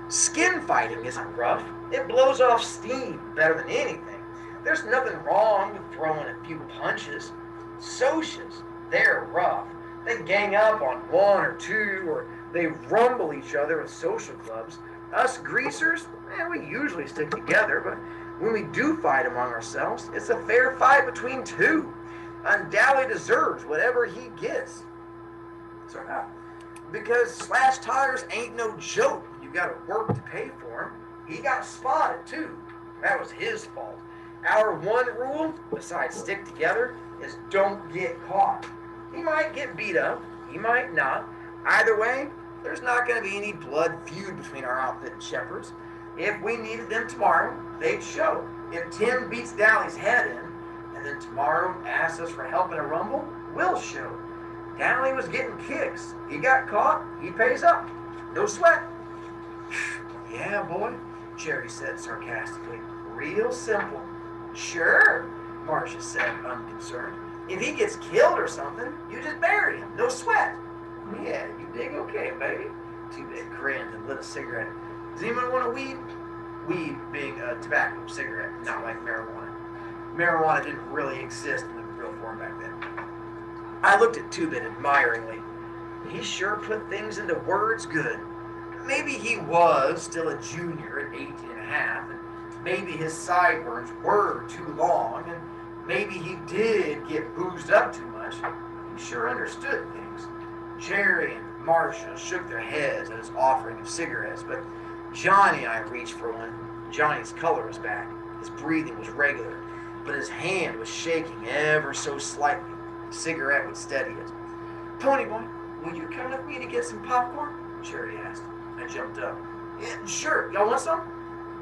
Skin fighting isn't rough. It blows off steam better than anything. There's nothing wrong with throwing a few punches. Socias, they're rough. They gang up on one or two, or they rumble each other at social clubs. Us greasers, we usually stick together, but when we do fight among ourselves, it's a fair fight between two. And Dally deserves whatever he gets. Because slashed tires ain't no joke. You got to work to pay for them. He got spotted too. That was his fault. Our one rule, besides stick together, is don't get caught. He might get beat up. He might not. Either way, there's not going to be any blood feud between our outfit and Shepard's. If we needed them tomorrow, they'd show. If Tim beats Dally's head in, and then tomorrow asks us for help in a rumble, we'll show. Dally was getting kicks. He got caught, he pays up. No sweat. Yeah, boy, Cherry said sarcastically. Real simple. Sure, Marcia said, unconcerned. If he gets killed or something, you just bury him. No sweat. Yeah, you dig okay, baby. Two-Bit grinned and lit a cigarette. Does anyone want a weed? Weed being a tobacco cigarette, not like marijuana. Marijuana didn't really exist in the real form back then. I looked at Two-Bit admiringly. He sure put things into words good. Maybe he was still a junior at 18 and a half, and maybe his sideburns were too long, and maybe he did get boozed up too much. He sure understood things. Jerry and Marcia shook their heads at his offering of cigarettes, but Johnny and I reached for one. Johnny's color was back. His breathing was regular, but his hand was shaking ever so slightly. The cigarette would steady it. Ponyboy, will you come with me to get some popcorn? Jerry asked. I jumped up. Yeah, sure. Y'all want some?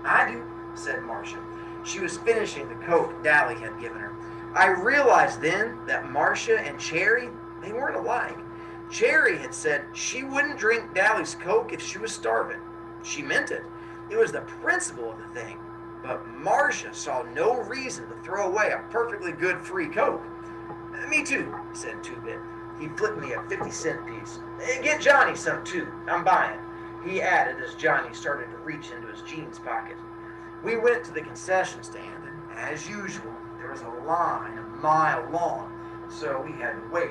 I do, said Marcia. She was finishing the Coke Dally had given her. I realized then that Marcia and Cherry, they weren't alike. Cherry had said she wouldn't drink Dally's Coke if she was starving. She meant it. It was the principle of the thing. But Marcia saw no reason to throw away a perfectly good free Coke. Me too, said Two-Bit. He flipped me a 50-cent piece. Get Johnny some too. I'm buying. He added as Johnny started to reach into his jeans pocket. We went to the concession stand, and as usual, there was a line a mile long, so we had to wait.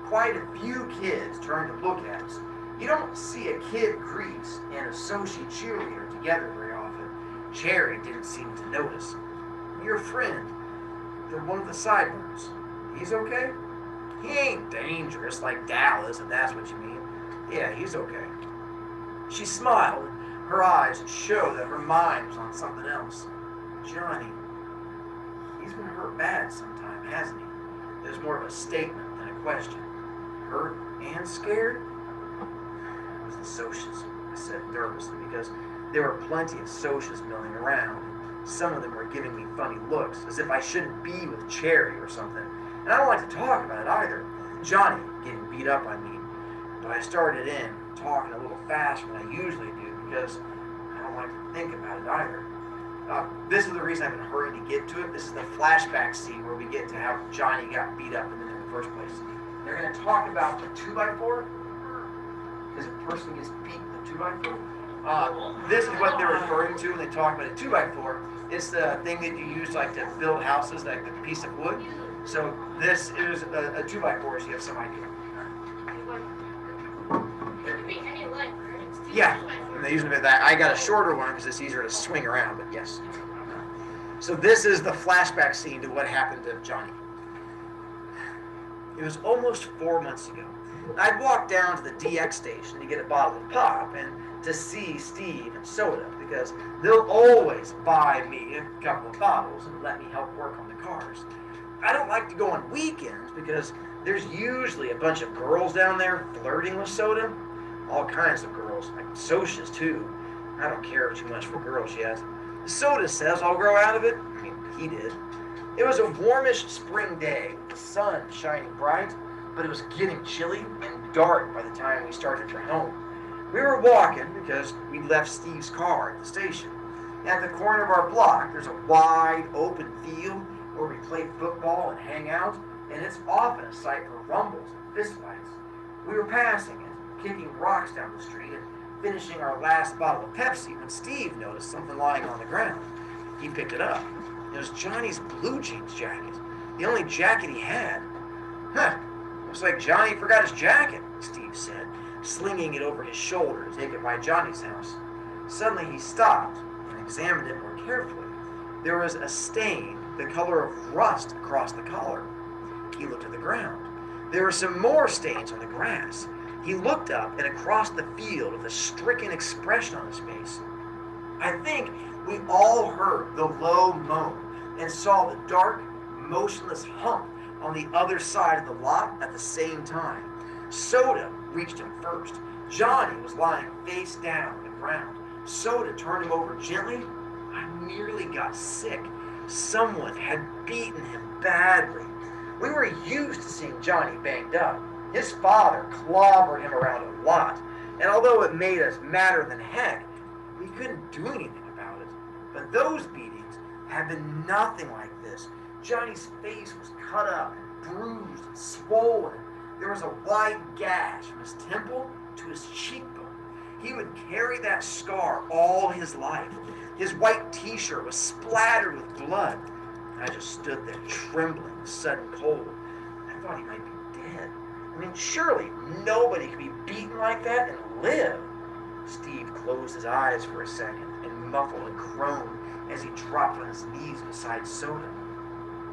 Quite a few kids turned to look at us. You don't see a kid grease and associate cheerleader together very often. Cherry didn't seem to notice. Your friend, the one with the sideburns, he's okay? He ain't dangerous like Dallas, if that's what you mean. Yeah, he's okay. She smiled. Her eyes showed that her mind was on something else. Johnny, he's been hurt bad sometime, hasn't he? There's more of a statement than a question. Hurt and scared? It was the socias, I said nervously, because there were plenty of socias milling around. Some of them were giving me funny looks, as if I shouldn't be with Cherry or something. And I don't like to talk about it either. Johnny getting beat up, I mean. But I started in, talking a little faster than I usually do, because I don't like to think about it either. This is the reason I've been hurrying to get to it. This is the flashback scene where we get to how Johnny got beat up in the first place. They're going to talk about the 2x4, because a person gets beat with a 2x4. This is what they're referring to when they talk about a 2x4. It's the thing that you use like to build houses, like the piece of wood. So this is a 2x4, so you have some idea. Yeah, and they use that. I got a shorter one because it's easier to swing around, but yes. So this is the flashback scene to what happened to Johnny. It was almost 4 months ago. I'd walked down to the DX station to get a bottle of pop and to see Steve and Soda because they'll always buy me a couple of bottles and let me help work on the cars. I don't like to go on weekends because there's usually a bunch of girls down there flirting with Soda. All kinds of girls, like socias too. I don't care too much for girls yet. Soda says I'll grow out of it. I mean, he did. It was a warmish spring day with the sun shining bright, but it was getting chilly and dark by the time we started for home. We were walking because we'd left Steve's car at the station. At the corner of our block, there's a wide open field where we play football and hang out, and it's often a site for rumbles and fistfights. We were passing it, kicking rocks down the street, and finishing our last bottle of Pepsi when Steve noticed something lying on the ground. He picked it up. It was Johnny's blue jeans jacket, the only jacket he had. Huh, looks like Johnny forgot his jacket, Steve said, slinging it over his shoulder to take it by Johnny's house. Suddenly he stopped and examined it more carefully. There was a stain the color of rust across the collar. He looked at the ground. There were some more stains on the grass. He looked up and across the field with a stricken expression on his face. I think we all heard the low moan and saw the dark, motionless hump on the other side of the lot at the same time. Soda reached him first. Johnny was lying face down on the ground. Soda turned him over gently. I nearly got sick. Someone had beaten him badly. We were used to seeing Johnny banged up. His father clobbered him around a lot, and although it made us madder than heck, we couldn't do anything about it. But those beatings had been nothing like this. Johnny's face was cut up, bruised, and swollen. There was a wide gash from his temple to his cheekbone. He would carry that scar all his life. His white t-shirt was splattered with blood. I just stood there trembling with sudden cold. I thought he might be dead. I mean, surely nobody could be beaten like that and live. Steve closed his eyes for a second and muffled a groan as he dropped on his knees beside Soda.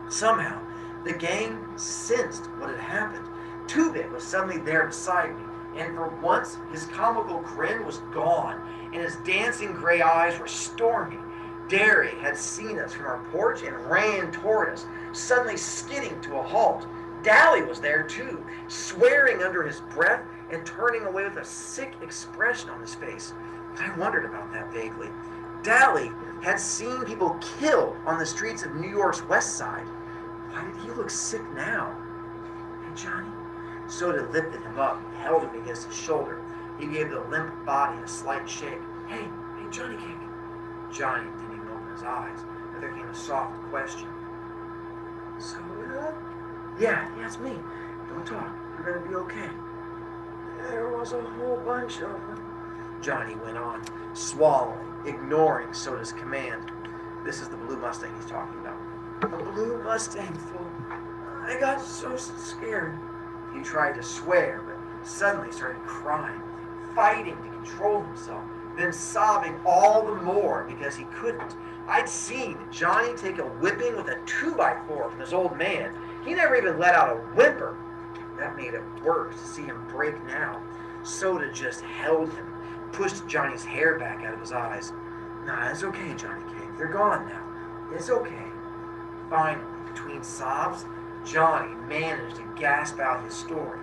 Somehow, the gang sensed what had happened. Two-Bit was suddenly there beside me, and for once his comical grin was gone, and his dancing gray eyes were stormy. Derry had seen us from our porch and ran toward us, suddenly skidding to a halt. Dally was there too, swearing under his breath and turning away with a sick expression on his face. I wondered about that vaguely. Dally had seen people killed on the streets of New York's West Side. Why did he look sick now? Hey, Johnny? Soda lifted him up and held him against his shoulder. He gave the limp body a slight shake. Hey, Johnny Cake. Johnny didn't even open his eyes, but there came a soft question. Soda? Yeah, it's me. Don't talk. You're gonna be okay. There was a whole bunch of them. Johnny went on, swallowing, ignoring Soda's command. This is the blue Mustang he's talking about. A blue Mustang full. I got so scared. He tried to swear, but suddenly started crying, fighting to control himself, then sobbing all the more because he couldn't. I'd seen Johnny take a whipping with a 2x4 from his old man. He never even let out a whimper. That made it worse to see him break now. Soda just held him, pushed Johnny's hair back out of his eyes. Nah, it's okay, Johnny Cake. They're gone now. It's okay. Finally, between sobs, Johnny managed to gasp out his story.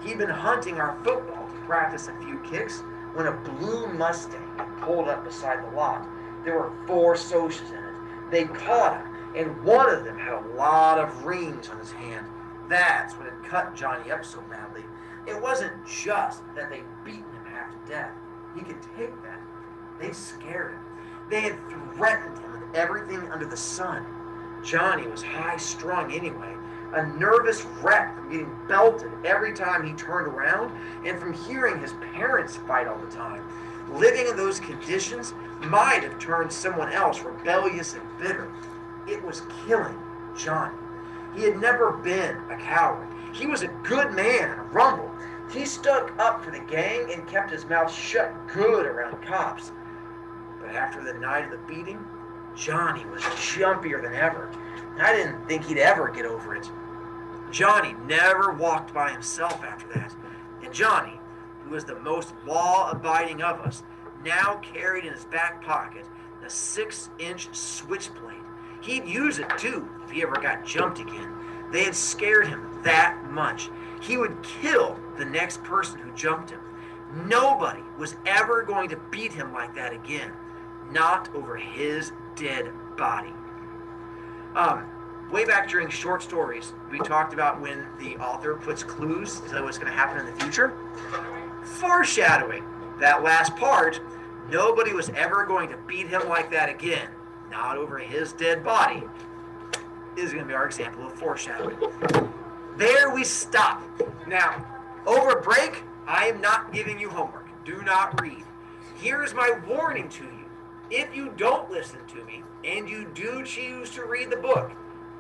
He'd been hunting our football to practice a few kicks when a blue Mustang pulled up beside the lot. There were 4 Socias in it. They caught him, and one of them had a lot of rings on his hand. That's what had cut Johnny up so badly. It wasn't just that they'd beaten him half to death. He could take that. They'd scared him. They had threatened him with everything under the sun. Johnny was high-strung anyway, a nervous wreck from getting belted every time he turned around and from hearing his parents fight all the time. Living in those conditions might have turned someone else rebellious and bitter. It was killing Johnny. He had never been a coward. He was a good man in a rumble. He stuck up for the gang and kept his mouth shut good around cops. But after the night of the beating, Johnny was jumpier than ever. I didn't think he'd ever get over it. Johnny never walked by himself after that. And Johnny, who was the most law-abiding of us, now carried in his back pocket a 6-inch switchblade. He'd use it too if he ever got jumped again. They had scared him that much. He would kill the next person who jumped him. Nobody was ever going to beat him like that again. Not over his dead body. Way back during short stories, we talked about when the author puts clues to what's going to happen in the future. Foreshadowing. That last part, nobody was ever going to beat him like that again. Not over his dead body. Is going to be our example of foreshadowing. There we stop. Now, over break, I am not giving you homework. Do not read. Here is my warning to you. If you don't listen to me, and you do choose to read the book,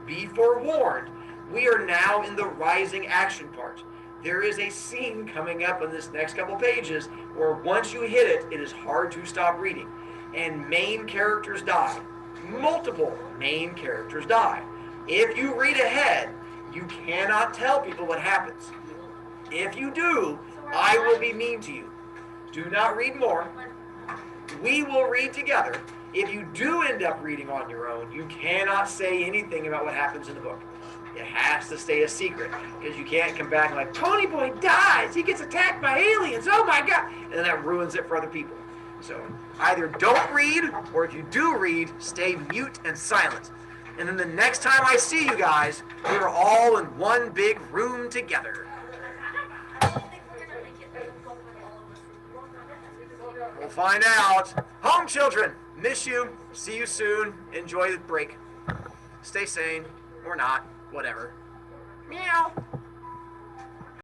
be forewarned, we are now in the rising action part. There is a scene coming up in this next couple pages where once you hit it, it is hard to stop reading. And main characters die. Multiple main characters die. If you read ahead, you cannot tell people what happens. If you do, I will be mean to you. Do not read more. We will read together. If you do end up reading on your own, you cannot say anything about what happens in the book. It has to stay a secret because you can't come back and like, Pony Boy dies. He gets attacked by aliens. Oh my God. And then that ruins it for other people. So either don't read, or if you do read, stay mute and silent. And then the next time I see you guys, we're all in one big room together. We'll find out. Home children, miss you. See you soon. Enjoy the break. Stay sane or not, whatever. Meow.